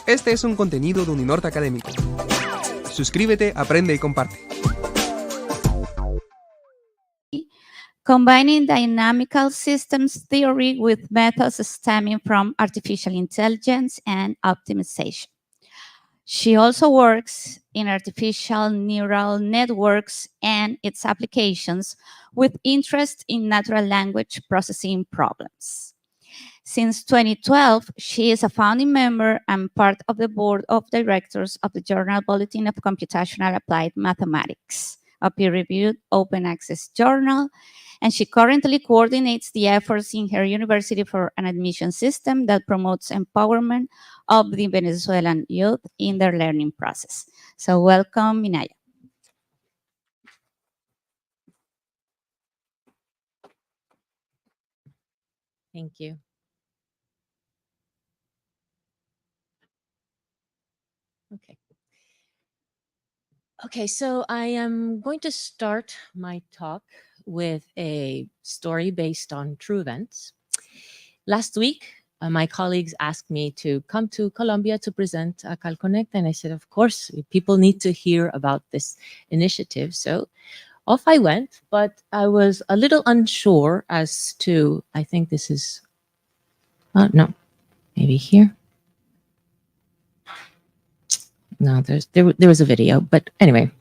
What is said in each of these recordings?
Este es un contenido de Uninorte Académico. Suscríbete, aprende y comparte. Combining dynamical systems theory with methods stemming from artificial intelligence and optimization. She also works in artificial neural networks and its applications with interest in natural language processing problems. Since 2012, she is a founding member and part of the board of directors of the Journal Bulletin of Computational Applied Mathematics, a peer-reviewed open access journal, and she currently coordinates the efforts in her university for an admission system that promotes empowerment of the Venezuelan youth in their learning process. So welcome, Minaya. Thank you. Okay, so I am going to start my talk with a story based on true events. Last week, my colleagues asked me to come to Colombia to present Cal Connect, and I said, of course, people need to hear about this initiative. So off I went, but I was a little unsure as to, I think this is, no, maybe here. No, there was a video, but anyway,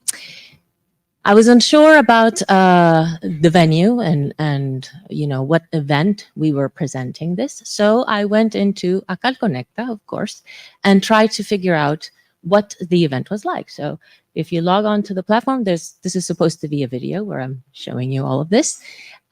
I was unsure about the venue and you know what event we were presenting this. So I went into Cal Conecta, of course, and tried to figure out what the event was like. So if you log on to the platform, this is supposed to be a video where I'm showing you all of this.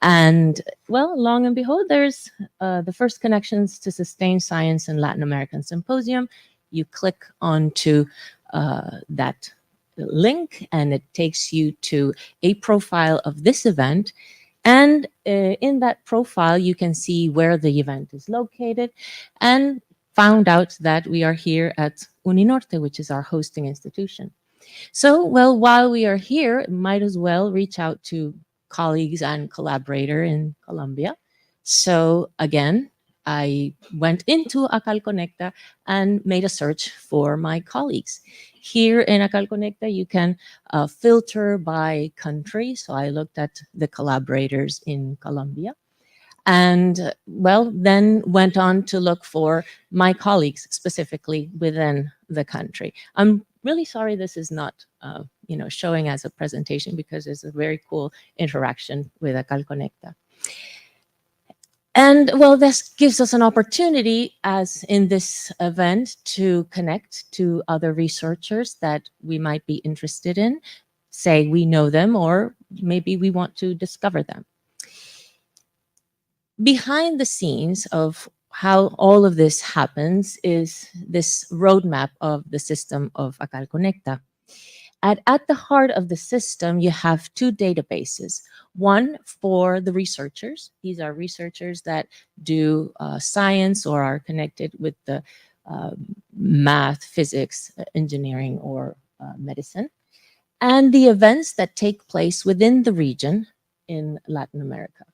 And well, long and behold, there's the first Connections to Sustain Science in Latin American Symposium. You click onto that link and it takes you to a profile of this event. And in that profile, you can see where the event is located, and found out that we are here at Uninorte, which is our hosting institution. So, well, while we are here, might as well reach out to colleagues and collaborator in Colombia. So again, I went into Cal Conecta and made a search for my colleagues. Here in Cal Conecta, you can filter by country. So I looked at the collaborators in Colombia and, well, then went on to look for my colleagues specifically within the country. I'm really sorry this is not showing as a presentation because there's a very cool interaction with Cal Conecta. And well, this gives us an opportunity, as in this event, to connect to other researchers that we might be interested in, say we know them, or maybe we want to discover them. Behind the scenes of how all of this happens is this roadmap of the system of Cal Conecta. At the heart of the system, you have two databases. One for the researchers. These are researchers that do science or are connected with the math, physics, engineering, or medicine. And the events that take place within the region in Latin America.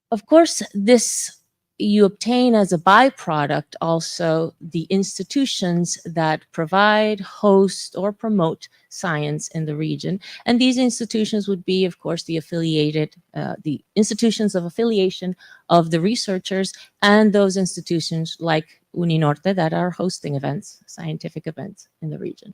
Of course, this you obtain as a byproduct also the institutions that provide, host, or promote science in the region. And these institutions would be, of course, the institutions of affiliation of the researchers, and those institutions like Uninorte that are hosting events, scientific events in the region.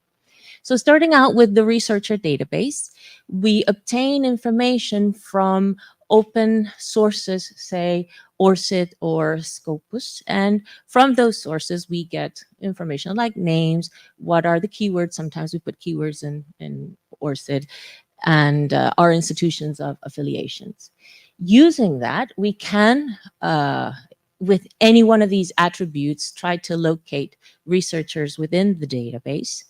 So starting out with the researcher database, we obtain information from open sources, say ORCID or Scopus. And from those sources, we get information like names, what are the keywords. Sometimes we put keywords in ORCID, and our institutions of affiliations. Using that, we can, with any one of these attributes, try to locate researchers within the database.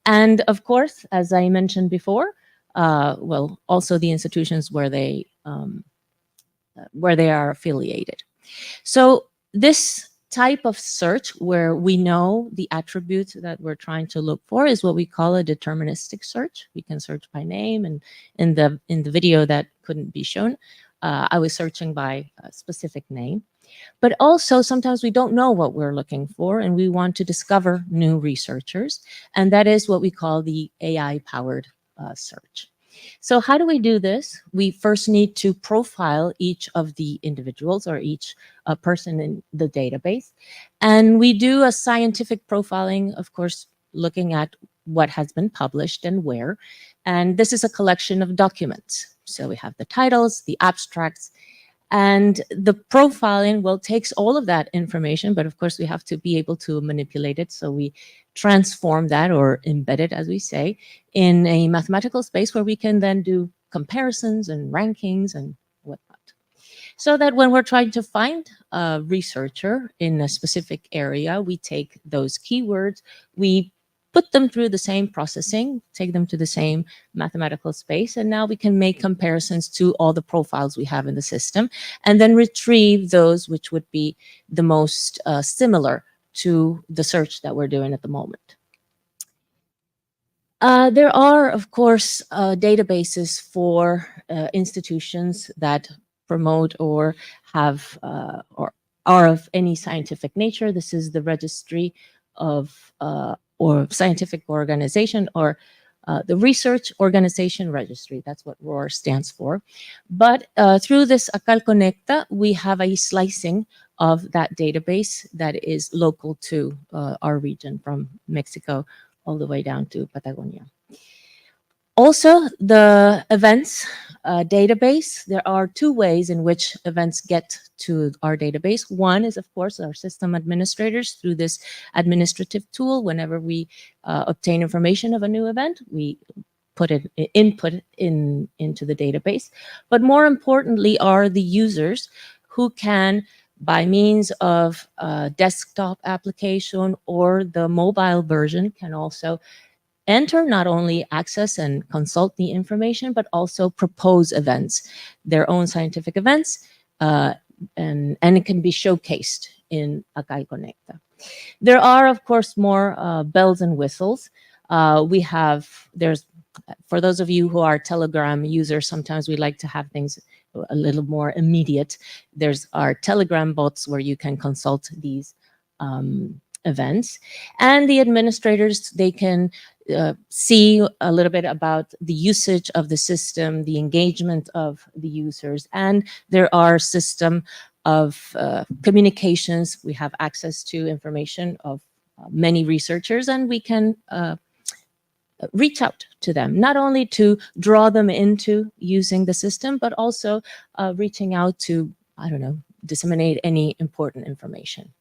And of course, as I mentioned before, well, also the institutions where they are affiliated. So this type of search where we know the attributes that we're trying to look for is what we call a deterministic search. We can search by name, and in the video that couldn't be shown, I was searching by a specific name. But also sometimes we don't know what we're looking for and we want to discover new researchers. And that is what we call the AI-powered search. So how do we do this? We first need to profile each of the individuals or each person in the database. And we do a scientific profiling, of course, looking at what has been published and where. And this is a collection of documents. So we have the titles, the abstracts, and the profiling, well, takes all of that information, but of course we have to be able to manipulate it. So we transform that or embed it, as we say, in a mathematical space where we can then do comparisons and rankings and whatnot. So that when we're trying to find a researcher in a specific area, we take those keywords, we put them through the same processing, take them to the same mathematical space, and now we can make comparisons to all the profiles we have in the system, and then retrieve those which would be the most similar to the search that we're doing at the moment. There are, of course, databases for institutions that promote or have or are of any scientific nature. This is the registry of or scientific organization, or the Research Organization Registry. That's what ROR stands for. But through this Acal Conecta, we have a slicing of that database that is local to our region, from Mexico all the way down to Patagonia. Also, the events database, there are two ways in which events get to our database. One is, of course, our system administrators through this administrative tool. Whenever we obtain information of a new event, we put it, input into the database. But more importantly are the users who can, by means of a desktop application or the mobile version, can also enter, not only access and consult the information, but also propose events, their own scientific events, and it can be showcased in Acal Conecta. There are, of course, more bells and whistles. There's, for those of you who are Telegram users, sometimes we like to have things a little more immediate. There's our Telegram bots where you can consult these events, and the administrators, they can see a little bit about the usage of the system, the engagement of the users, and there are system of communications. We have access to information of many researchers, and we can reach out to them, not only to draw them into using the system, but also reaching out to, I don't know, disseminate any important information.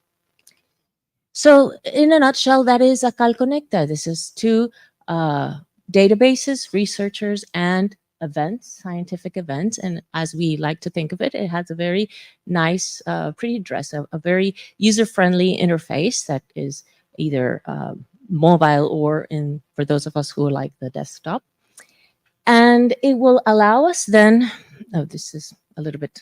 So in a nutshell, that is Acal Conecta. This is two databases, researchers, and events, scientific events. And as we like to think of it, it has a very nice, pretty dress, a very user-friendly interface that is either mobile or for those of us who like the desktop. And it will allow us then, oh, this is a little bit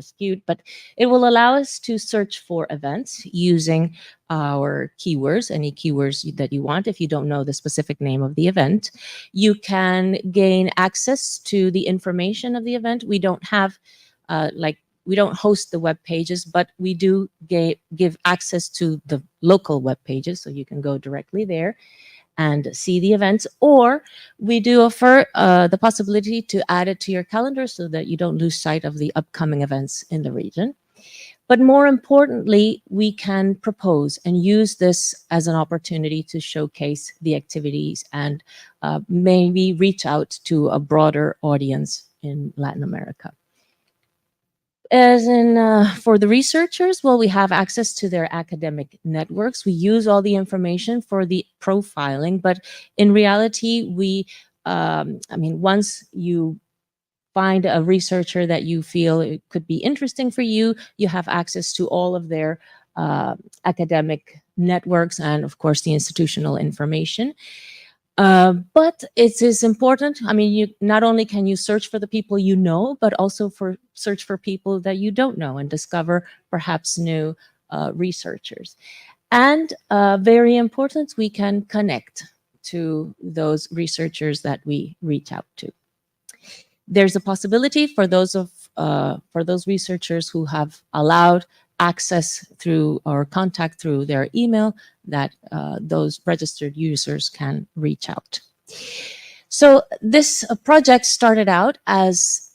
skewed, but it will allow us to search for events using our keywords, any keywords that you want. If you don't know the specific name of the event, you can gain access to the information of the event. We don't have, we don't host the web pages, but we do give access to the local web pages, so you can go directly there and see the events, or we do offer the possibility to add it to your calendar so that you don't lose sight of the upcoming events in the region. But more importantly, we can propose and use this as an opportunity to showcase the activities and maybe reach out to a broader audience in Latin America. As in for the researchers, well, we have access to their academic networks. We use all the information for the profiling, but in reality, once you find a researcher that you feel it could be interesting for you, you have access to all of their academic networks and, of course, the institutional information. But it is important. I mean, you not only can you search for the people you know, but also search for people that you don't know and discover perhaps new researchers. And very important, we can connect to those researchers that we reach out to. There's a possibility for those researchers who have allowed access through or contact through their email that those registered users can reach out. So this project started out as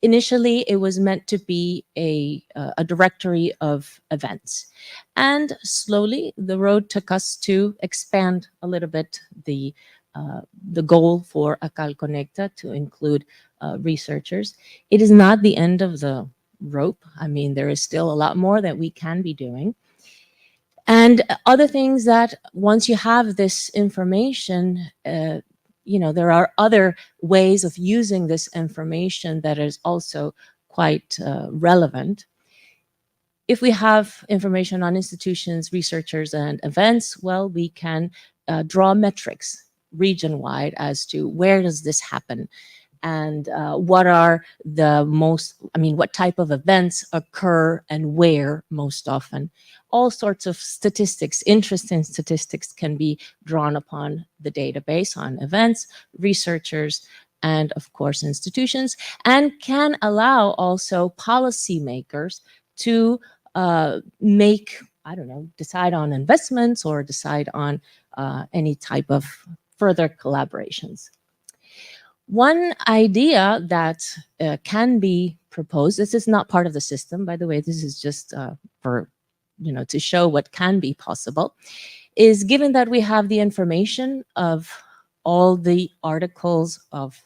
initially it was meant to be a directory of events, and slowly the road took us to expand a little bit the goal for Acal Conecta to include researchers. It is not the end of the rope. I mean, there is still a lot more that we can be doing. And other things that once you have this information, there are other ways of using this information that is also quite relevant. If we have information on institutions, researchers, and events, well, we can draw metrics region-wide as to where does this happen, and what are what type of events occur and where most often. All sorts of statistics, interesting statistics can be drawn upon the database on events, researchers, and of course institutions, and can allow also policymakers to decide on investments or decide on any type of further collaborations. One idea that can be proposed, this is not part of the system, by the way, this is just for, to show what can be possible, is given that we have the information of all the articles of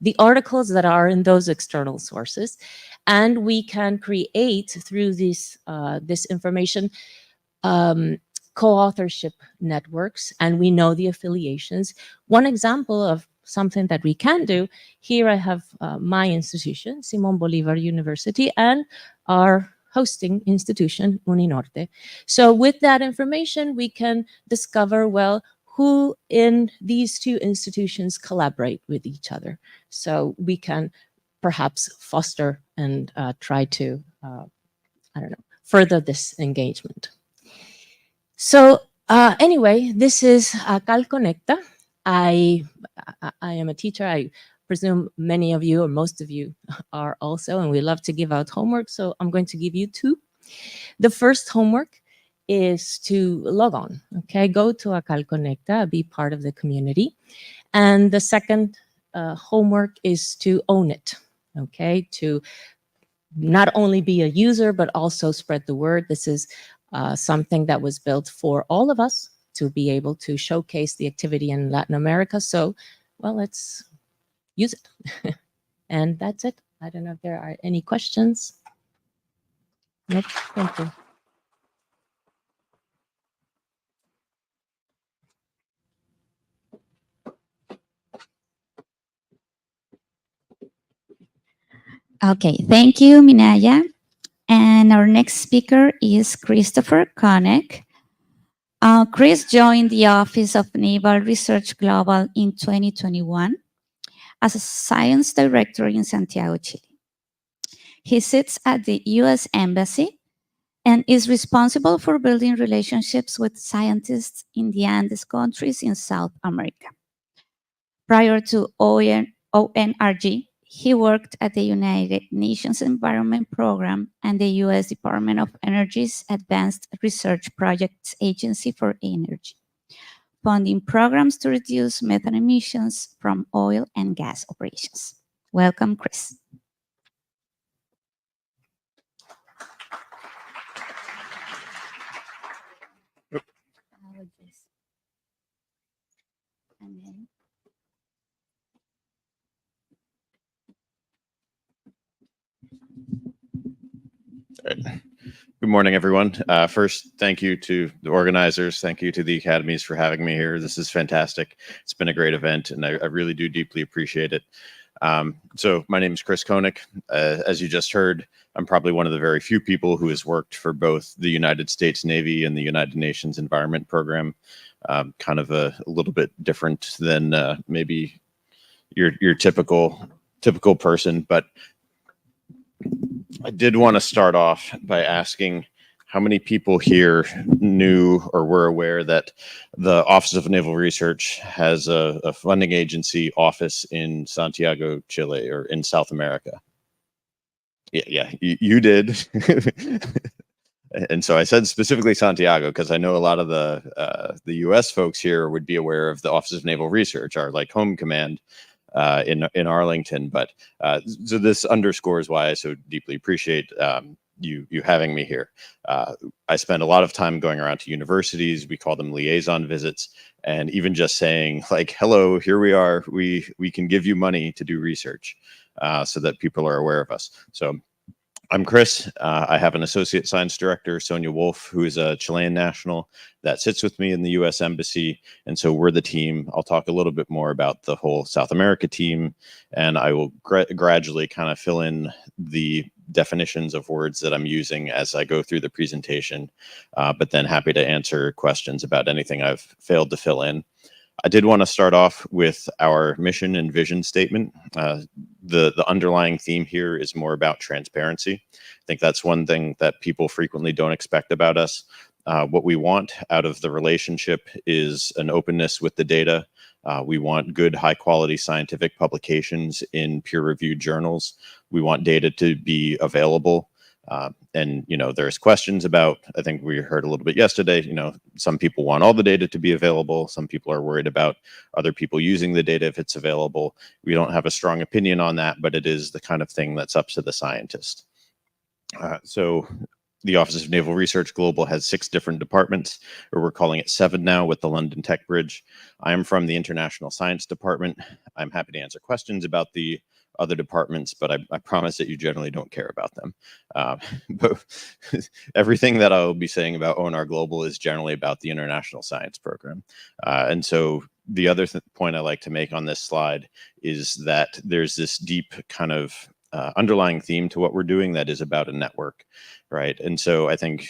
the articles that are in those external sources, and we can create through this information co-authorship networks, and we know the affiliations. One example of something that we can do, here I have my institution, Simón Bolívar University, and our hosting institution, Uninorte. So with that information, we can discover, well, who in these two institutions collaborate with each other. So we can perhaps foster and try to, further this engagement. So anyway, this is Acal Conecta. I am a teacher. I presume many of you or most of you are also, and we love to give out homework. So I'm going to give you two. The first homework is to log on, okay? Go to Acal Conecta, be part of the community. And the second homework is to own it, okay? To not only be a user, but also spread the word. This is something that was built for all of us to be able to showcase the activity in Latin America. So, well, let's use it. And that's it. I don't know if there are any questions. Nope, thank you. Okay, thank you, Minaya. And our next speaker is Christopher Koenig. Chris joined the Office of Naval Research Global in 2021 as a science director in Santiago, Chile. He sits at the U.S. Embassy and is responsible for building relationships with scientists in the Andes countries in South America. Prior to ONRG, he worked at the United Nations Environment Program and the U.S. Department of Energy's Advanced Research Projects Agency for Energy, funding programs to reduce methane emissions from oil and gas operations. Welcome, Chris. Good morning, everyone. First, thank you to the organizers. Thank you to the academies for having me here. This is fantastic. It's been a great event, and I really do deeply appreciate it. So my name is Chris Koenig. As you just heard, I'm probably one of the very few people who has worked for both the United States Navy and the United Nations Environment Program. Kind of a little bit different than maybe your typical person, but I did want to start off by asking, how many people here knew or were aware that the Office of Naval Research has a funding agency office in Santiago, Chile, or in South America? Yeah, you did. And so I said specifically Santiago because I know a lot of the U.S. folks here would be aware of the Office of Naval Research, our like home command in Arlington. But so this underscores why I so deeply appreciate you having me here. I spend a lot of time going around to universities. We call them liaison visits, and even just saying like, "Hello, here we are. We can give you money to do research," so that people are aware of us. So I'm Chris. I have an associate science director, Sonia Wolf, who is a Chilean national that sits with me in the U.S. Embassy. And so we're the team. I'll talk a little bit more about the whole South America team, and I will gradually kind of fill in the definitions of words that I'm using as I go through the presentation, but then happy to answer questions about anything I've failed to fill in. I did want to start off with our mission and vision statement. The underlying theme here is more about transparency. I think that's one thing that people frequently don't expect about us. What we want out of the relationship is an openness with the data. We want good, high quality scientific publications in peer-reviewed journals. We want data to be available. And, you know, there's questions about, I think we heard a little bit yesterday, you know, some people want all the data to be available. Some people are worried about other people using the data if it's available. We don't have a strong opinion on that, but it is the kind of thing that's up to the scientist. So the Office of Naval Research Global has 6 different departments, or we're calling it 7 now with the London Tech Bridge. I am from the International Science Department. I'm happy to answer questions about the other departments, but I promise that you generally don't care about them. But everything that I'll be saying about ONR Global is generally about the International Science Program. And so the other point I like to make on this slide is that there's this deep kind of underlying theme to what we're doing that is about a network, right? And so I think,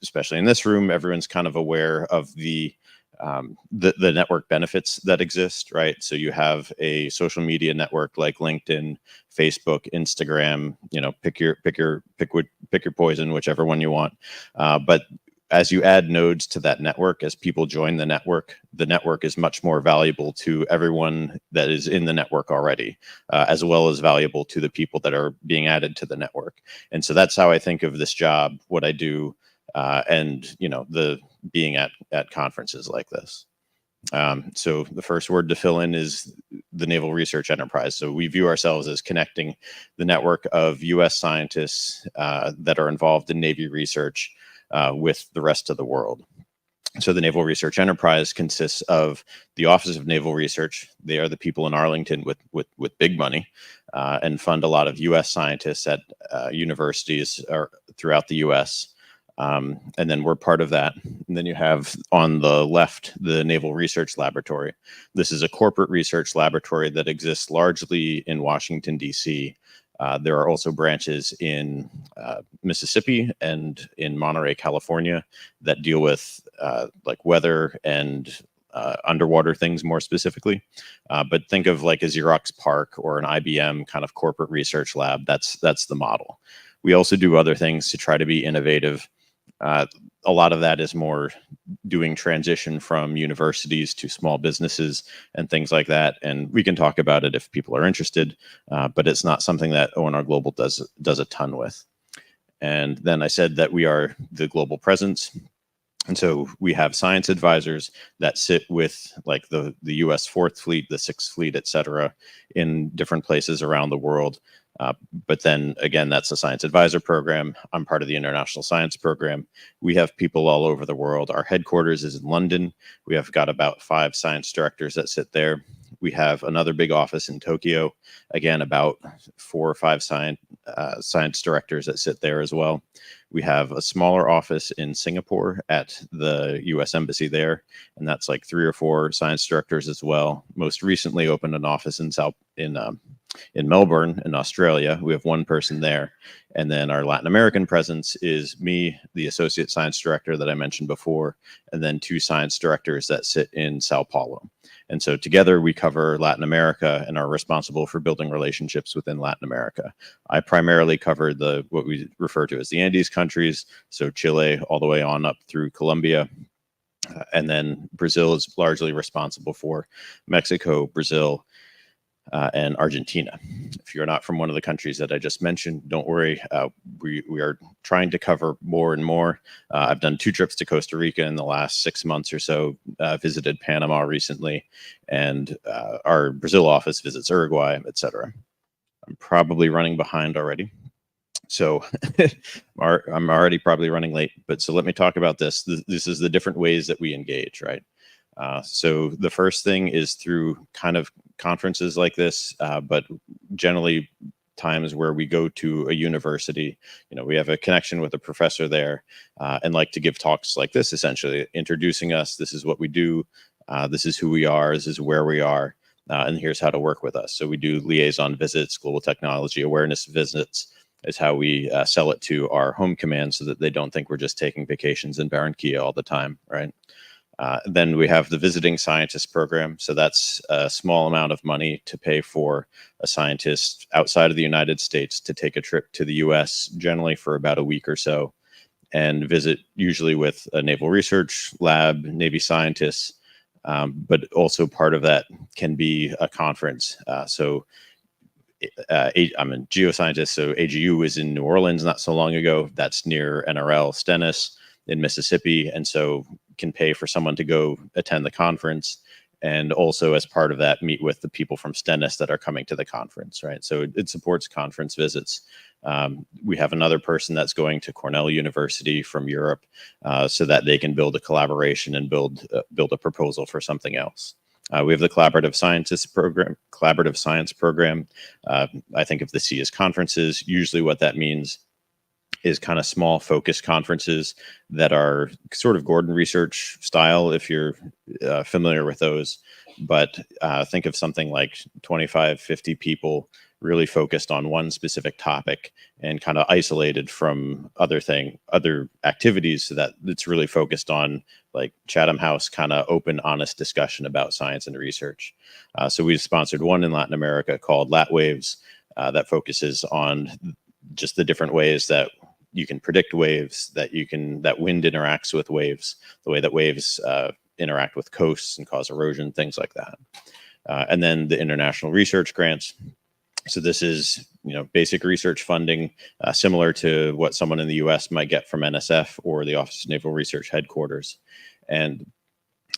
especially in this room, everyone's kind of aware of the network benefits that exist, right? So you have a social media network like LinkedIn, Facebook, Instagram, you know, pick your poison, whichever one you want. But as you add nodes to that network, as people join the network is much more valuable to everyone that is in the network already, as well as valuable to the people that are being added to the network. And so that's how I think of this job, what I do, and, you know, the being at conferences like this. So the first word to fill in is the Naval Research Enterprise. So we view ourselves as connecting the network of U.S. scientists that are involved in Navy research with the rest of the world. So the Naval Research Enterprise consists of the Office of Naval Research. They are the people in Arlington with big money and fund a lot of U.S. scientists at universities throughout the U.S. And then we're part of that. And then you have on the left, the Naval Research Laboratory. This is a corporate research laboratory that exists largely in Washington, D.C. There are also branches in Mississippi and in Monterey, California, that deal with like weather and underwater things more specifically. But think of like a Xerox PARC or an IBM kind of corporate research lab. That's the model. We also do other things to try to be innovative. A lot of that is more doing transition from universities to small businesses and things like that. And we can talk about it if people are interested, but it's not something that ONR Global does a ton with. And then I said that we are the global presence. And so we have science advisors that sit with like the US 4th Fleet, the 6th Fleet, et cetera, in different places around the world. But then again, that's a science advisor program. I'm part of the International Science Program. We have people all over the world. Our headquarters is in London. We have got about 5 science directors that sit there. We have another big office in Tokyo. Again, about 4 or 5 science directors that sit there as well. We have a smaller office in Singapore at the U.S. Embassy there, and that's like 3 or 4 science directors as well. Most recently opened an office in Melbourne in Australia. We have 1 person there. And then our Latin American presence is me, the associate science director that I mentioned before, and then 2 science directors that sit in Sao Paulo. And so together we cover Latin America and are responsible for building relationships within Latin America. I primarily cover what we refer to as the Andes countries, so Chile all the way on up through Colombia. And then Brazil is largely responsible for Mexico, Brazil, and Argentina. If you're not from one of the countries that I just mentioned, don't worry. We are trying to cover more and more. I've done 2 trips to Costa Rica in the last 6 months or so, visited Panama recently, and our Brazil office visits Uruguay, etc. I'm probably running behind already. So I'm already probably running late, but so let me talk about this. This is the different ways that we engage, right? So the first thing is through kind of conferences like this, but generally times where we go to a university, we have a connection with a professor there, and like to give talks like this, essentially introducing us. This is what we do. This is who we are. This is where we are. And here's how to work with us. So we do liaison visits, global technology awareness visits is how we sell it to our home command so that they don't think we're just taking vacations in Barranquilla all the time, right? Then we have the visiting scientist program. So that's a small amount of money to pay for a scientist outside of the United States to take a trip to the US, generally for about a week or so, and visit usually with a naval research lab, Navy scientists, but also part of that can be a conference. I'm a geoscientist, so AGU was in New Orleans not so long ago. That's near NRL Stennis in Mississippi, and so can pay for someone to go attend the conference, and also as part of that meet with the people from Stennis that are coming to the conference, right? So it supports conference visits. We have another person that's going to Cornell University from Europe, so that they can build a collaboration and build a proposal for something else. We have the collaborative science program. I think of the C as conferences. Usually what that means is kind of small focused conferences that are sort of Gordon research style, if you're familiar with those. But think of something like 25, 50 people really focused on one specific topic and kind of isolated from other activities, so that it's really focused on like Chatham House kind of open, honest discussion about science and research. So we sponsored one in Latin America called LatWaves that focuses on just the different ways that you can predict waves, that wind interacts with waves, the way that waves interact with coasts and cause erosion, things like that. And then the international research grants. So this is, basic research funding, similar to what someone in the US might get from NSF or the Office of Naval Research Headquarters. And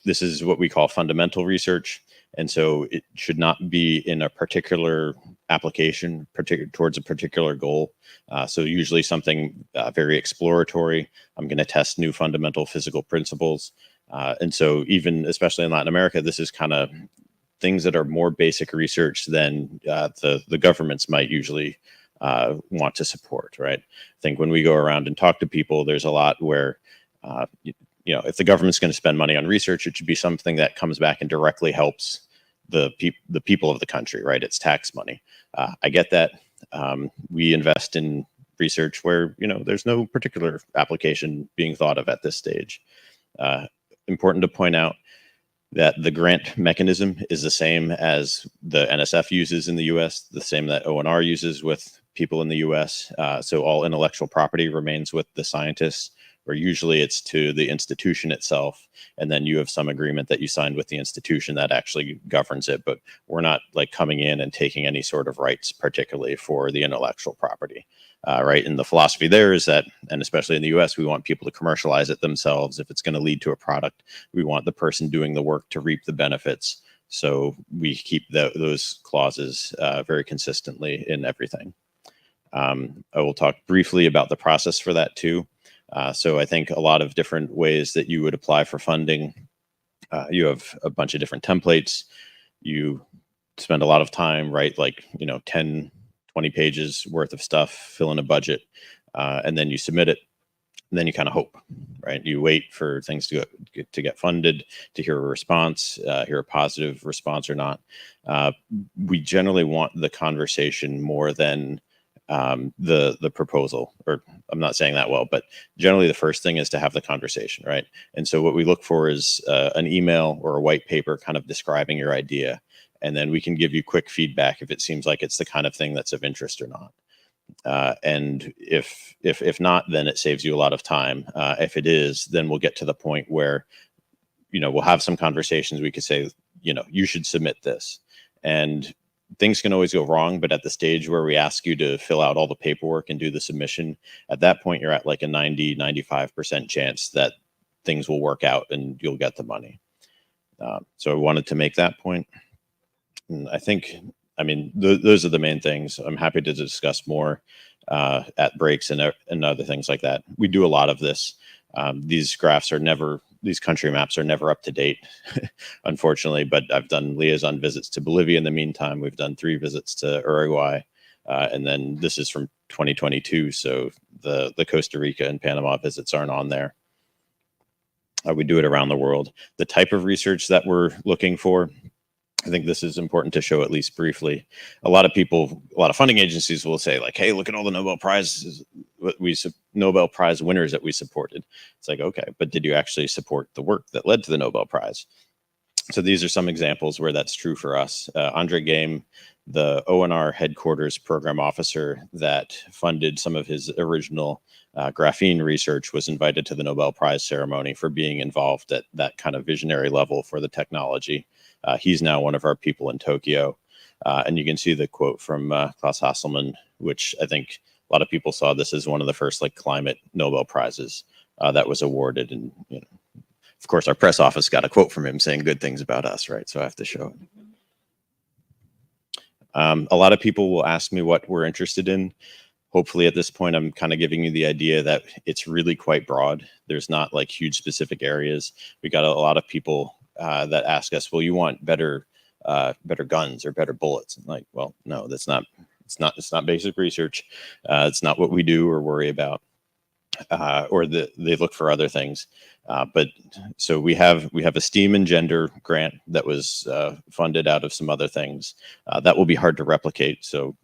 this is what we call fundamental research. And so it should not be in a particular application, towards a particular goal. So usually something very exploratory. I'm going to test new fundamental physical principles. And so even, especially in Latin America, this is kind of things that are more basic research than the governments might usually want to support, right? I think when we go around and talk to people, there's a lot where, if the government's going to spend money on research, it should be something that comes back and directly helps the people of the country, right? It's tax money. I get that. We invest in research where, there's no particular application being thought of at this stage. Important to point out that the grant mechanism is the same as the NSF uses in the US, the same that ONR uses with people in the US. So all intellectual property remains with the scientists, where usually it's to the institution itself. And then you have some agreement that you signed with the institution that actually governs it. But we're not like coming in and taking any sort of rights, particularly for the intellectual property. Right. And the philosophy there is that, and especially in the US, we want people to commercialize it themselves. If it's going to lead to a product, we want the person doing the work to reap the benefits. So we keep those clauses very consistently in everything. I will talk briefly about the process for that too. So I think a lot of different ways that you would apply for funding. You have a bunch of different templates. You spend a lot of time, right? Like, 10, 20 pages worth of stuff, fill in a budget, and then you submit it. And then you kind of hope, right? You wait for things to get funded, to hear a response, hear a positive response or not. We generally want the conversation more than the proposal, or I'm not saying that well, but generally the first thing is to have the conversation, right? And so what we look for is an email or a white paper kind of describing your idea, and then we can give you quick feedback if it seems like it's the kind of thing that's of interest or not. And if not, then it saves you a lot of time. If it is, then we'll get to the point where, we'll have some conversations. We could say, you should submit this, and things can always go wrong. But at the stage where we ask you to fill out all the paperwork and do the submission, at that point, you're at like a 90-95% chance that things will work out and you'll get the money. So I wanted to make that point. And I think, those are the main things. I'm happy to discuss more at breaks and other things like that. We do a lot of this. These graphs are never, these country maps are never up to date, unfortunately, but I've done liaison visits to Bolivia in the meantime. We've done 3 visits to Uruguay. And then this is from 2022. So the Costa Rica and Panama visits aren't on there. We do it around the world. The type of research that we're looking for, I think this is important to show at least briefly. A lot of funding agencies will say like, hey, look at all the Nobel Prize winners that we supported. It's like, okay, but did you actually support the work that led to the Nobel Prize? So these are some examples where that's true for us. Andre Game, the ONR headquarters program officer that funded some of his original graphene research, was invited to the Nobel Prize ceremony for being involved at that kind of visionary level for the technology. He's now one of our people in Tokyo. And you can see the quote from Klaus Hasselmann, which I think a lot of people saw this as one of the first like climate Nobel Prizes that was awarded. And, of course, our press office got a quote from him saying good things about us, right? So I have to show it. A lot of people will ask me what we're interested in. Hopefully at this point, I'm kind of giving you the idea that it's really quite broad. There's not like huge specific areas. We got a lot of people that ask us, well, you want better guns or better bullets? And like, well, no, it's not basic research. It's not what we do or worry about. Or they look for other things. But so we have a STEAM and gender grant that was funded out of some other things that will be hard to replicate. So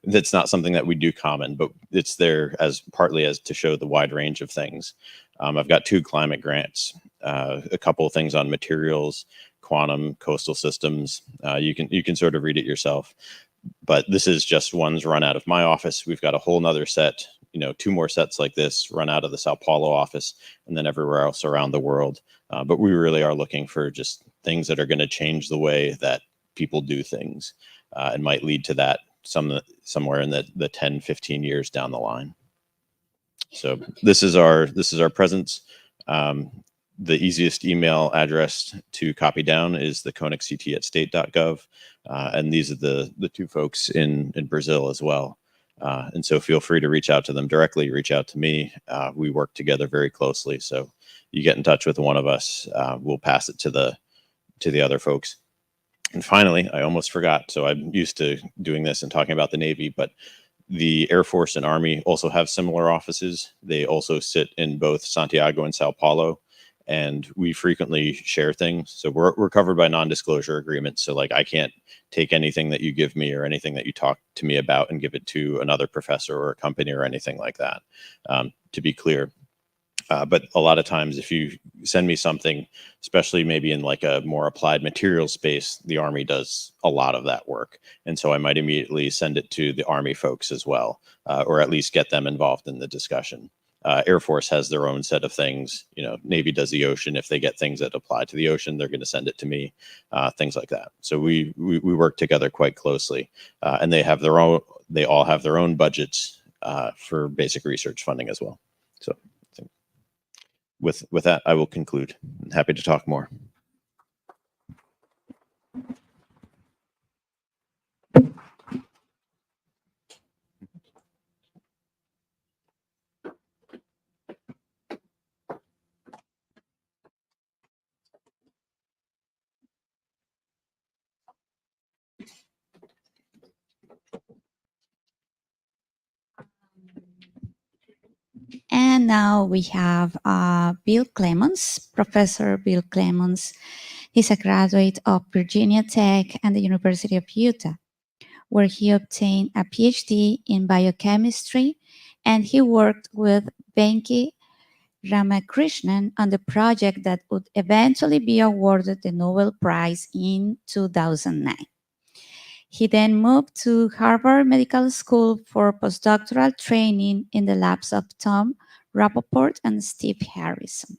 that's not something that we do common, but it's there as partly as to show the wide range of things. I've got 2 climate grants, a couple of things on materials, quantum, coastal systems. You can sort of read it yourself, but this is just ones run out of my office. We've got a whole nother set, 2 more sets like this run out of the Sao Paulo office and then everywhere else around the world. But we really are looking for just things that are going to change the way that people do things and might lead to that somewhere in the 10, 15 years down the line. So this is our presence. The easiest email address to copy down is the koenigct@state.gov. And these are the 2 folks in Brazil as well. And so feel free to reach out to them directly, reach out to me. We work together very closely. So you get in touch with one of us, we'll pass it to the other folks. And finally, I almost forgot. So I'm used to doing this and talking about the Navy, but the Air Force and Army also have similar offices. They also sit in both Santiago and Sao Paulo, and we frequently share things. So we're covered by non-disclosure agreements. So like I can't take anything that you give me or anything that you talk to me about and give it to another professor or a company or anything like that, to be clear. But a lot of times if you send me something, especially maybe in like a more applied material space, the Army does a lot of that work. And so I might immediately send it to the Army folks as well, or at least get them involved in the discussion. Air Force has their own set of things. Navy does the ocean. If they get things that apply to the ocean, they're going to send it to me, things like that. So we work together quite closely, and they all have their own budgets for basic research funding as well. So I think with that, I will conclude. I'm happy to talk more. And now we have Bill Clemons, Professor Bill Clemons. He's a graduate of Virginia Tech and the University of Utah, where he obtained a PhD in biochemistry, and he worked with Venki Ramakrishnan on the project that would eventually be awarded the Nobel Prize in 2009. He then moved to Harvard Medical School for postdoctoral training in the labs of Tom Rappaport and Steve Harrison.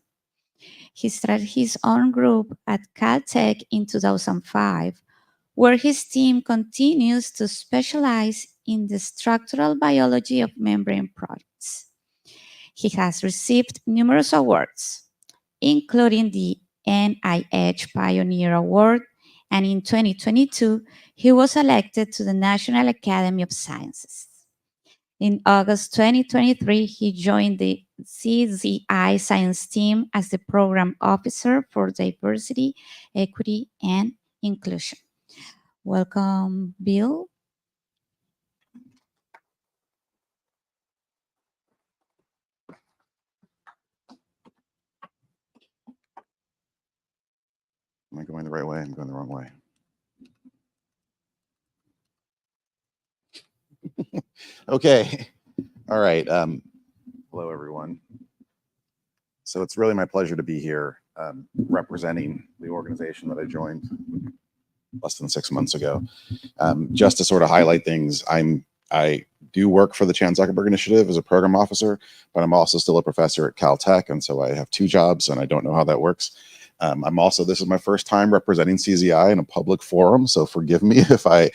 He started his own group at Caltech in 2005, where his team continues to specialize in the structural biology of membrane proteins. He has received numerous awards, including the NIH Pioneer Award, and in 2022, he was elected to the National Academy of Sciences. In August 2023, he joined the CZI science team as the Program Officer for Diversity, Equity, and Inclusion. Welcome, Bill. Am I going the right way? I'm going the wrong way. Okay. All right. Hello, everyone. So it's really my pleasure to be here representing the organization that I joined less than 6 months ago. Just to sort of highlight things, I do work for the Chan Zuckerberg Initiative as a program officer, but I'm also still a professor at Caltech, and so I have 2 jobs, and I don't know how that works. This is my first time representing CZI in a public forum, so forgive me if I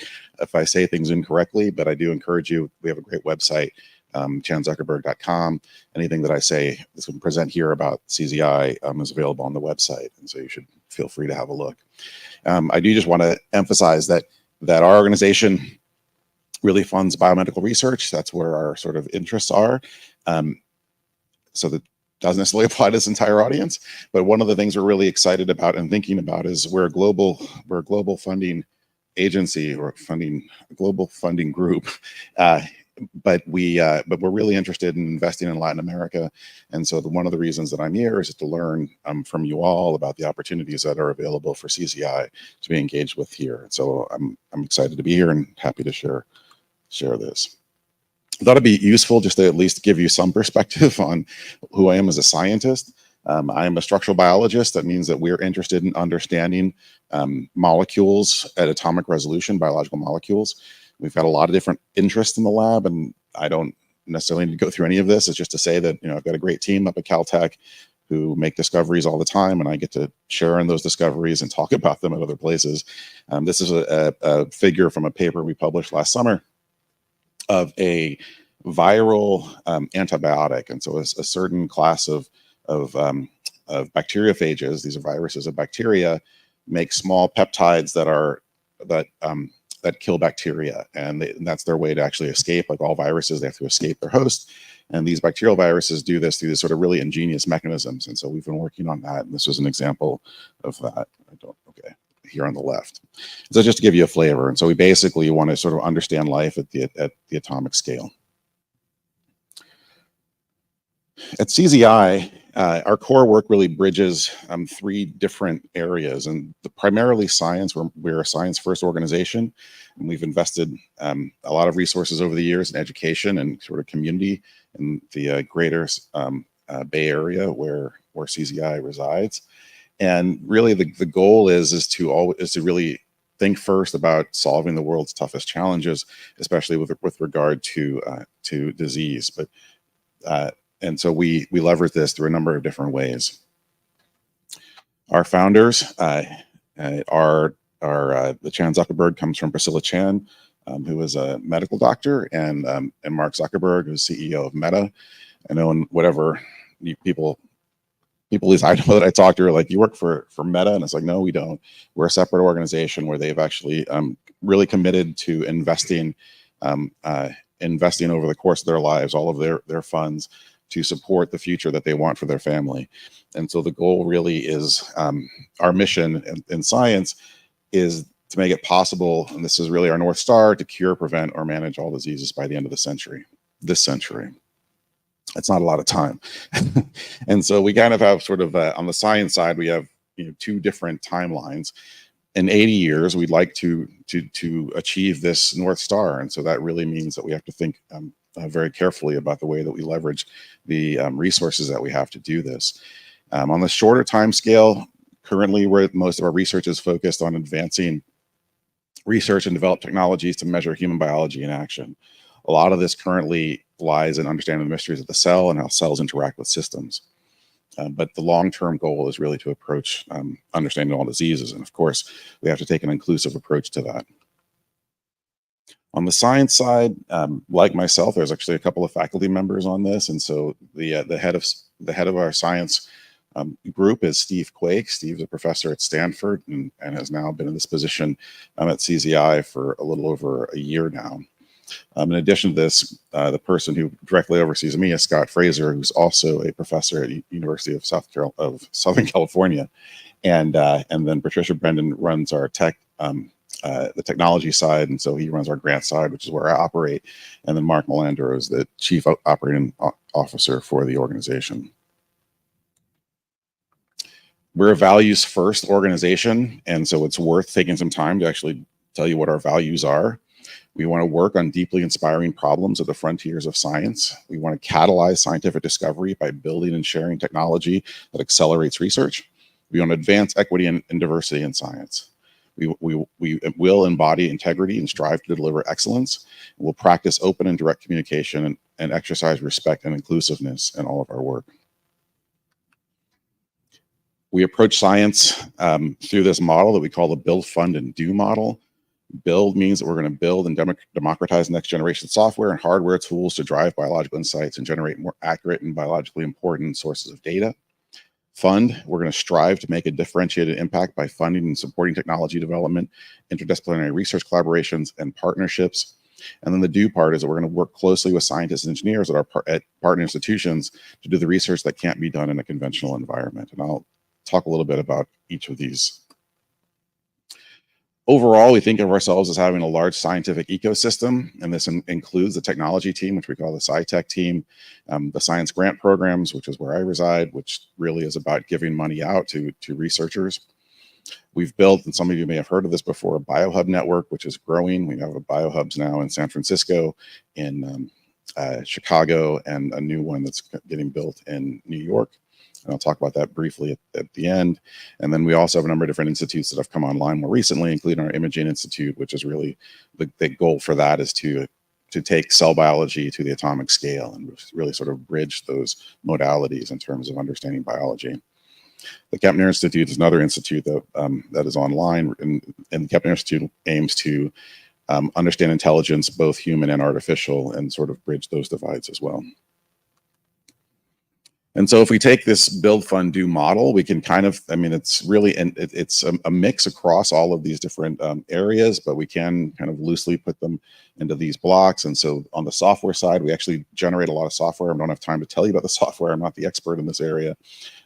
say things incorrectly, but I do encourage you. We have a great website, chanzuckerberg.com. Anything that I say that's going to present here about CZI is available on the website, and so you should feel free to have a look. I do just want to emphasize that our organization really funds biomedical research. That's where our sort of interests are. So that doesn't necessarily apply to this entire audience, but one of the things we're really excited about and thinking about is we're a global funding agency or global funding group, but we're really interested in investing in Latin America, and so one of the reasons that I'm here is to learn from you all about the opportunities that are available for CZI to be engaged with here. So I'm excited to be here and happy to share this. I thought it'd be useful just to at least give you some perspective on who I am as a scientist. I am a structural biologist. That means that we're interested in understanding molecules at atomic resolution, biological molecules. We've got a lot of different interests in the lab, and I don't necessarily need to go through any of this. It's just to say that, I've got a great team up at Caltech who make discoveries all the time, and I get to share in those discoveries and talk about them at other places. This is a figure from a paper we published last summer of a viral antibiotic, and so a certain class of bacteriophages, these are viruses of bacteria, make small peptides that kill bacteria, and that's their way to actually escape. Like all viruses, they have to escape their host, and these bacterial viruses do this through these sort of really ingenious mechanisms. And so we've been working on that, and this was an example of that. Here on the left. So just to give you a flavor. And so we basically want to sort of understand life at the atomic scale. At CZI, our core work really bridges 3 different areas, and primarily science. We're a science-first organization, and we've invested a lot of resources over the years in education and sort of community in the greater Bay Area where CZI resides. And really, the goal is to really think first about solving the world's toughest challenges, especially with regard to disease. And so we leverage this through a number of different ways. Our founders the Chan Zuckerberg comes from Priscilla Chan, who is a medical doctor, and Mark Zuckerberg, who's CEO of Meta. I know in whatever people at least I know that I talked to her, like, you work for Meta? And it's like, no, we don't. We're a separate organization where they've actually really committed to investing over the course of their lives, all of their funds to support the future that they want for their family. And so the goal really is, our mission in science is to make it possible, and this is really our North Star, to cure, prevent, or manage all diseases by the end of this century. It's not a lot of time. And so we kind of have sort of on the science side, we have 2 different timelines. in 80 years, we'd like to achieve this North Star. And so that really means that we have to think very carefully about the way that we leverage the resources that we have to do this. On the shorter time scale, currently where most of our research is focused on advancing research and develop technologies to measure human biology in action. A lot of this currently lies in understanding the mysteries of the cell and how cells interact with systems. But the long-term goal is really to approach understanding all diseases. And of course, we have to take an inclusive approach to that. On the science side, like myself, there's actually a couple of faculty members on this. And so the head of our science group is Steve Quake. Steve's a professor at Stanford and has now been in this position at CZI for a little over a year now. In addition to this, the person who directly oversees me is Scott Fraser, who's also a professor at University of Southern California, and then Patricia Brendan runs our the technology side, and so he runs our grant side, which is where I operate, and then Mark Melandro is the chief operating officer for the organization. We're a values-first organization, and so it's worth taking some time to actually tell you what our values are. We want to work on deeply inspiring problems at the frontiers of science. We want to catalyze scientific discovery by building and sharing technology that accelerates research. We want to advance equity and diversity in science. We will embody integrity and strive to deliver excellence. We'll practice open and direct communication and exercise respect and inclusiveness in all of our work. We approach science through this model that we call the build, fund, and do model. Build means that we're going to build and democratize next generation software and hardware tools to drive biological insights and generate more accurate and biologically important sources of data. Fund, we're going to strive to make a differentiated impact by funding and supporting technology development, interdisciplinary research collaborations, and partnerships. And then the do part is that we're going to work closely with scientists and engineers at partner institutions to do the research that can't be done in a conventional environment. And I'll talk a little bit about each of these. Overall, we think of ourselves as having a large scientific ecosystem, and this includes the technology team, which we call the SciTech team, the science grant programs, which is where I reside, which really is about giving money out to researchers. We've built, and some of you may have heard of this before, a biohub network, which is growing. We have biohubs now in San Francisco, in Chicago, and a new one that's getting built in New York. And I'll talk about that briefly at the end. And then we also have a number of different institutes that have come online more recently, including our Imaging Institute, which is really the goal for that is to take cell biology to the atomic scale and really sort of bridge those modalities in terms of understanding biology. The Kepner Institute is another institute that is online, and the Kepner Institute aims to understand intelligence, both human and artificial, and sort of bridge those divides as well. And so if we take this build, fund, do model, we can kind of, I mean, it's really, it's a mix across all of these different areas, but we can kind of loosely put them into these blocks. And so on the software side, we actually generate a lot of software. I don't have time to tell you about the software. I'm not the expert in this area,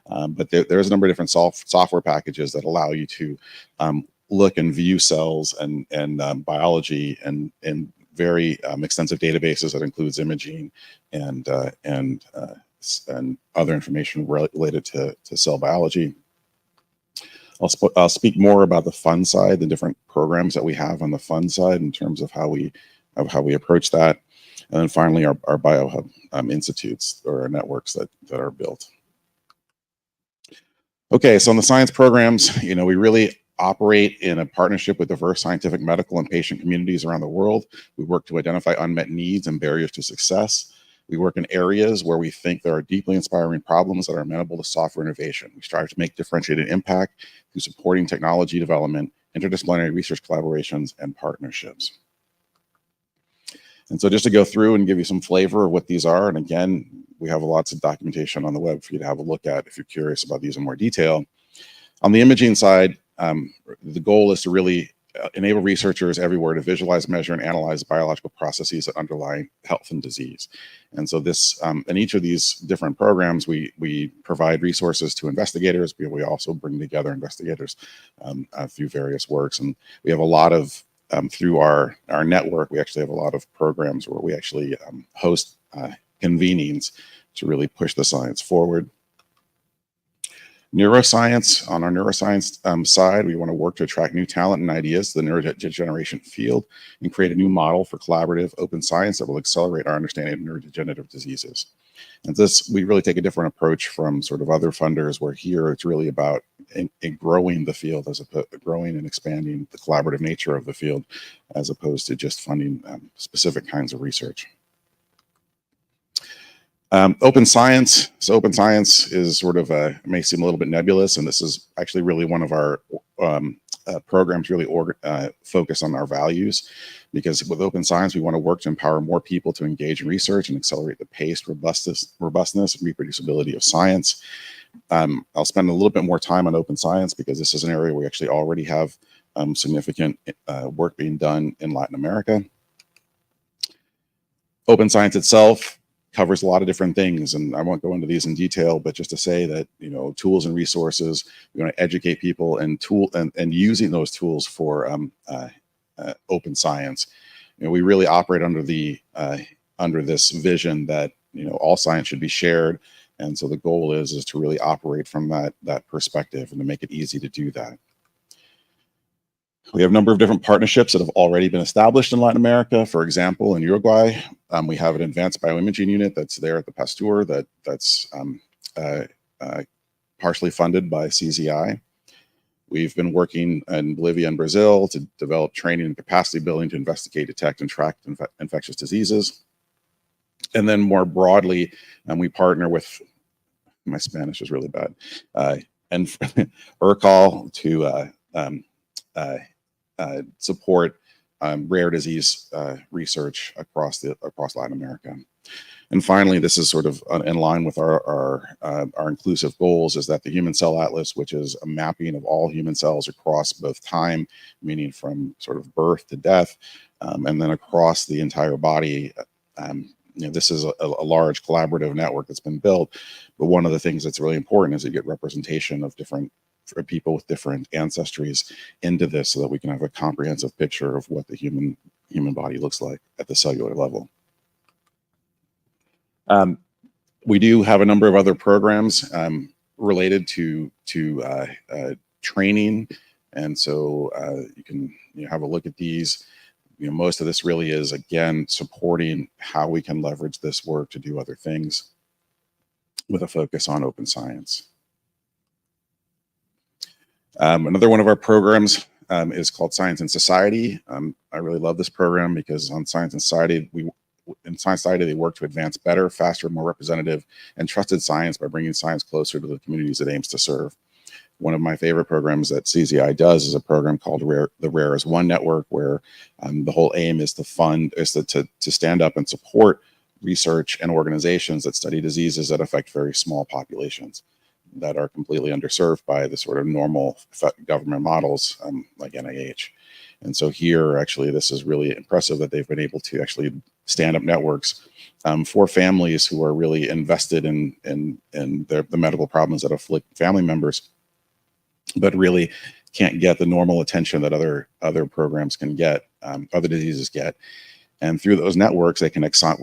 but there's a number of different software packages that allow you to look and view cells and biology and very extensive databases that includes imaging and other information related to cell biology. I'll speak more about the fund side, the different programs that we have on the fund side in terms of how we approach that. And then finally, our biohub institutes or our networks that are built. Okay, so in the science programs, we really operate in a partnership with diverse scientific, medical, and patient communities around the world. We work to identify unmet needs and barriers to success. We work in areas where we think there are deeply inspiring problems that are amenable to software innovation. We strive to make differentiated impact through supporting technology development, interdisciplinary research collaborations, and partnerships. And so just to go through and give you some flavor of what these are, and again, we have lots of documentation on the web for you to have a look at if you're curious about these in more detail. On the imaging side, the goal is to really enable researchers everywhere to visualize, measure, and analyze biological processes that underlie health and disease. And so this, in each of these different programs, we provide resources to investigators, but we also bring together investigators through various works. And we have a lot of, through our network, we actually have a lot of programs where we actually host convenings to really push the science forward. Neuroscience, on our neuroscience side, we want to work to attract new talent and ideas to the neurodegeneration field and create a new model for collaborative open science that will accelerate our understanding of neurodegenerative diseases. And this, we really take a different approach from sort of other funders, where here it's really about in growing the field, as opposed to growing and expanding the collaborative nature of the field, as opposed to just funding specific kinds of research. Open science. So open science is sort of may seem a little bit nebulous, and this is actually really one of our programs really focus on our values, because with open science, we want to work to empower more people to engage in research and accelerate the pace, robustness, and reproducibility of science. I'll spend a little bit more time on open science because this is an area we actually already have significant work being done in Latin America. Open science itself covers a lot of different things, and I won't go into these in detail, but just to say that, you know, tools and resources, we want to educate people and using those tools for open science. You know, we really operate under the under this vision that, you know, all science should be shared, and so the goal is to really operate from that perspective and to make it easy to do that. We have a number of different partnerships that have already been established in Latin America. For example, in Uruguay, we have an advanced bioimaging unit that's there at the Pasteur that's partially funded by CZI. We've been working in Bolivia and Brazil to develop training and capacity building to investigate, detect, and track infectious diseases. And then more broadly, we partner with, my Spanish is really bad, and URCAL to support rare disease research across Latin America. And finally, this is sort of in line with our inclusive goals, is that the Human Cell Atlas, which is a mapping of all human cells across both time, meaning from sort of birth to death, and then across the entire body. You know, this is a large collaborative network that's been built, but one of the things that's really important is to get representation of different people with different ancestries into this, so that we can have a comprehensive picture of what the human body looks like at the cellular level. We do have a number of other programs related to training, and so you can have a look at these. You know, most of this really is, again, supporting how we can leverage this work to do other things with a focus on open science. Another one of our programs is called Science and Society. I really love this program because on Science and Society, they work to advance better, faster, more representative, and trusted science by bringing science closer to the communities it aims to serve. One of my favorite programs that CZI does is a program called the Rare as One Network, where the whole aim is to stand up and support research and organizations that study diseases that affect very small populations that are completely underserved by the sort of normal government models like NIH. And so here, actually, this is really impressive that they've been able to actually stand up networks for families who are really invested in the medical problems that afflict family members, but really can't get the normal attention that other programs can get, other diseases get. And through those networks,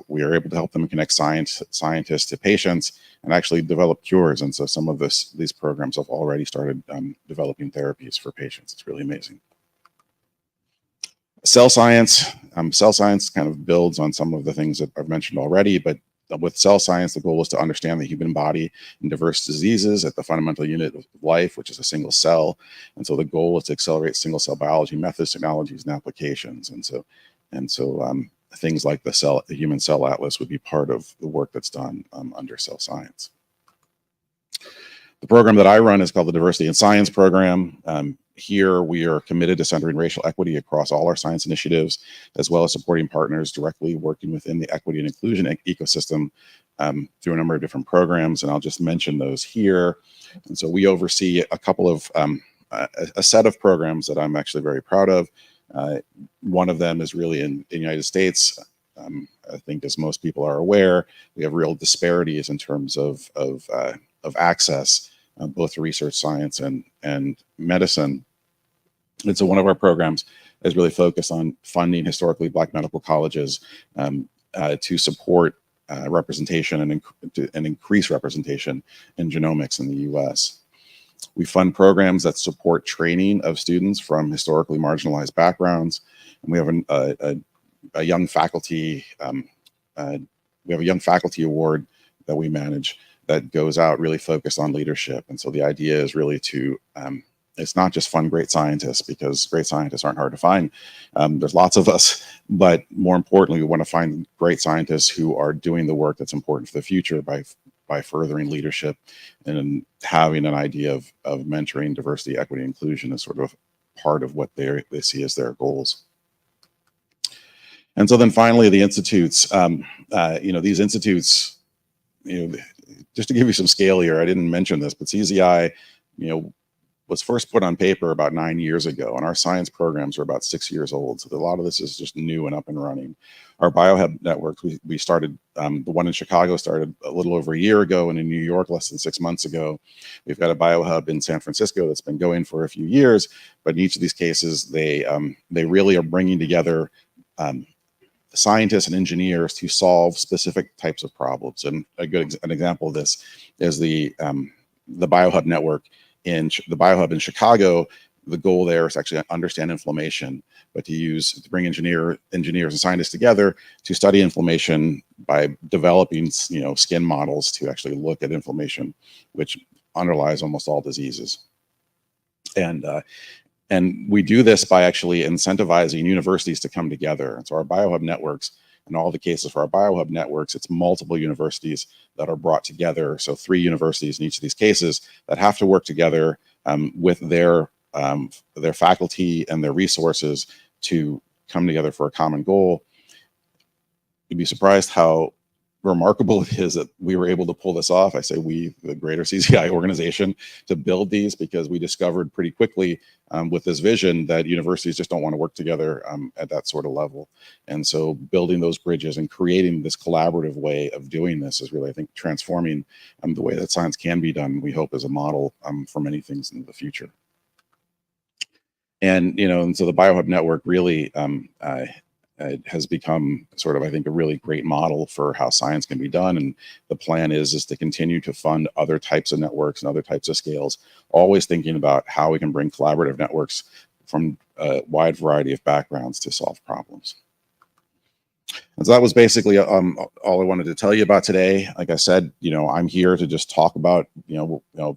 we are able to help them connect scientists to patients and actually develop cures. And so some of these programs have already started developing therapies for patients. It's really amazing. Cell science kind of builds on some of the things that I've mentioned already, but with cell science, the goal is to understand the human body and diverse diseases at the fundamental unit of life, which is a single cell. And so the goal is to accelerate single cell biology methods, technologies, and applications. And so things like the Human Cell Atlas would be part of the work that's done under cell science. The program that I run is called the Diversity in Science Program. Here we are committed to centering racial equity across all our science initiatives, as well as supporting partners directly working within the equity and inclusion ecosystem through a number of different programs, and I'll just mention those here. And so we oversee a couple of a set of programs that I'm actually very proud of. One of them is really in the United States. I think, as most people are aware, we have real disparities in terms of access, both to research science and medicine. And so one of our programs is really focused on funding historically Black medical colleges to support representation and increase representation in genomics in the U.S. We fund programs that support training of students from historically marginalized backgrounds. And we have a young faculty, we have a young faculty award that we manage that goes out really focused on leadership. And so the idea is really to, it's not just fund great scientists, because great scientists aren't hard to find. There's lots of us, but more importantly, we want to find great scientists who are doing the work that's important for the future by furthering leadership and having an idea of mentoring diversity, equity, inclusion as sort of part of what they see as their goals. And so then finally, the institutes, these institutes, just to give you some scale here, I didn't mention this, but CZI, was first put on paper about 9 years ago, and our science programs are about 6 years old. So a lot of this is just new and up and running. Our BioHub network, we started, the one in Chicago started a little over a year ago, and in New York less than 6 months ago. We've got a BioHub in San Francisco that's been going for a few years, but in each of these cases, they really are bringing together scientists and engineers to solve specific types of problems. And an example of this is the BioHub network. In the BioHub in Chicago, the goal there is actually to understand inflammation, but to bring engineers and scientists together to study inflammation by developing, skin models to actually look at inflammation, which underlies almost all diseases. And we do this by actually incentivizing universities to come together. And so our BioHub networks, in all the cases for our BioHub networks, it's multiple universities that are brought together. So 3 universities in each of these cases that have to work together with their faculty and their resources to come together for a common goal. You'd be surprised how remarkable it is that we were able to pull this off. I say we, the greater CZI organization, to build these, because we discovered pretty quickly with this vision that universities just don't want to work together at that sort of level. And so building those bridges and creating this collaborative way of doing this is really, I think, transforming the way that science can be done, we hope, as a model for many things in the future. And, and so the BioHub network really has become sort of, I think, a really great model for how science can be done. And the plan is to continue to fund other types of networks and other types of scales, always thinking about how we can bring collaborative networks from a wide variety of backgrounds to solve problems. And so that was basically all I wanted to tell you about today. Like I said, I'm here to just talk about,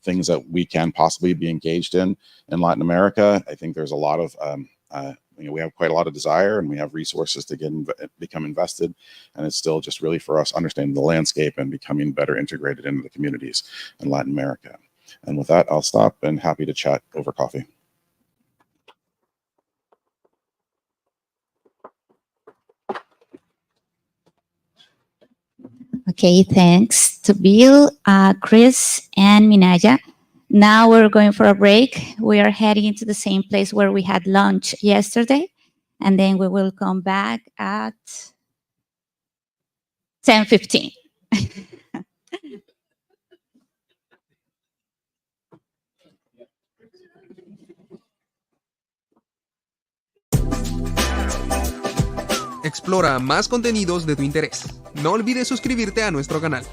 things that we can possibly be engaged in Latin America. I think there's a lot of, we have quite a lot of desire, and we have resources to become invested, and it's still just really for us understanding the landscape and becoming better integrated into the communities in Latin America. And with that, I'll stop and happy to chat over coffee. Okay, thanks to Bill, Chris, and Minaya. Now we're going for a break. We are heading to the same place where we had lunch yesterday, and then we will come back at 10:15. Explora más contenidos de tu interés. No olvides suscribirte a nuestro canal.